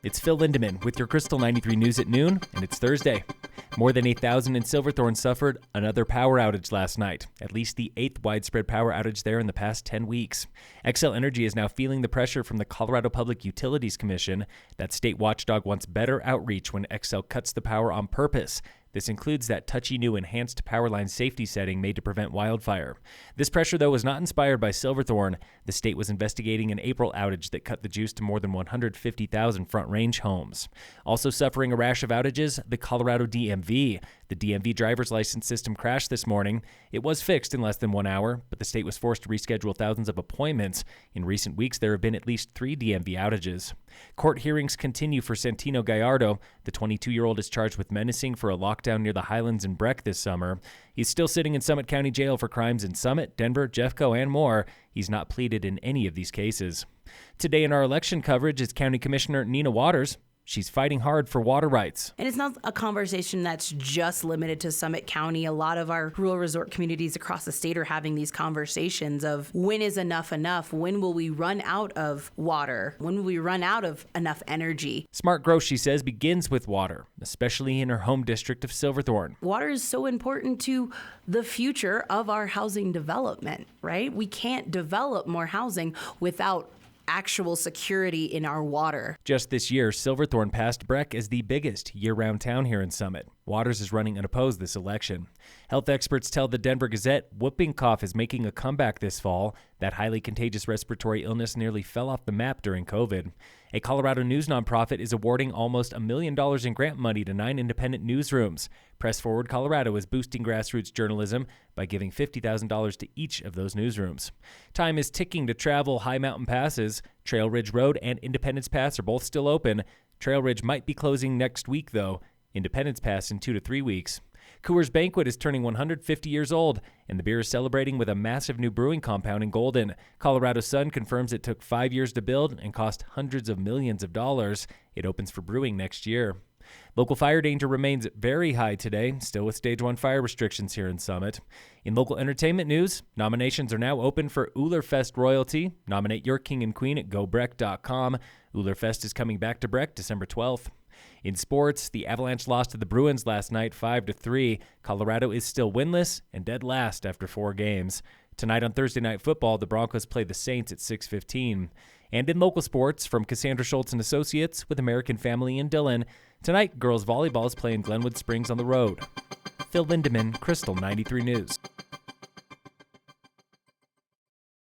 It's Phil Lindemann with your Krystal 93 News at noon, and it's Thursday. More than 8,000 in Silverthorne suffered another power outage last night, at least the 8th widespread power outage there in the past 10 weeks. Xcel Energy is now feeling the pressure from the Colorado Public Utilities Commission. That state watchdog wants better outreach when Xcel cuts the power on purpose. This includes that touchy new enhanced power line safety setting made to prevent wildfire. This pressure, though, was not inspired by Silverthorne. The state was investigating an April outage that cut the juice to more than 150,000 Front Range homes. Also suffering a rash of outages, the Colorado DMV. The DMV driver's license system crashed this morning. It was fixed in less than 1 hour, but the state was forced to reschedule thousands of appointments. In recent weeks, there have been at least 3 DMV outages. Court hearings continue for Santino Gallardo. The 22-year-old is charged with menacing for a lockdown near the Highlands in Breck this summer. He's still sitting in Summit County Jail for crimes in Summit, Denver, Jeffco, and more. He's not pleaded in any of these cases. Today in our election coverage is County Commissioner Nina Waters. She's fighting hard for water rights. And it's not a conversation that's just limited to Summit County. A lot of our rural resort communities across the state are having these conversations of when is enough enough? When will we run out of water? When will we run out of enough energy? Smart growth, she says, begins with water, especially in her home district of Silverthorne. Water is so important to the future of our housing development, right? We can't develop more housing without actual security in our water. Just this year, Silverthorne passed Breck as the biggest year-round town here in Summit. Waters is running unopposed this election. Health experts tell the Denver Gazette whooping cough is making a comeback this fall. That highly contagious respiratory illness nearly fell off the map during COVID. A Colorado news nonprofit is awarding almost $1 million in grant money to 9 independent newsrooms. Press Forward Colorado is boosting grassroots journalism by giving $50,000 to each of those newsrooms. Time is ticking to travel high mountain passes. Trail Ridge Road and Independence Pass are both still open. Trail Ridge might be closing next week, though. Independence Pass in 2 to 3 weeks. Coors Banquet is turning 150 years old, and the beer is celebrating with a massive new brewing compound in Golden. Colorado Sun confirms it took 5 years to build and cost hundreds of millions of dollars. It opens for brewing next year. Local fire danger remains very high today, still with Stage 1 fire restrictions here in Summit. In local entertainment news, nominations are now open for Ullr Fest royalty. Nominate your king and queen at gobreck.com. Ullr Fest is coming back to Breck December 12th. In sports, the Avalanche lost to the Bruins last night 5-3. Colorado is still winless and dead last after 4 games. Tonight on Thursday Night Football, the Broncos play the Saints at 6:15. And in local sports, from Cassandra Schultz and Associates with American Family in Dillon, tonight girls volleyball is playing Glenwood Springs on the road. Phil Lindemann, Krystal 93 News.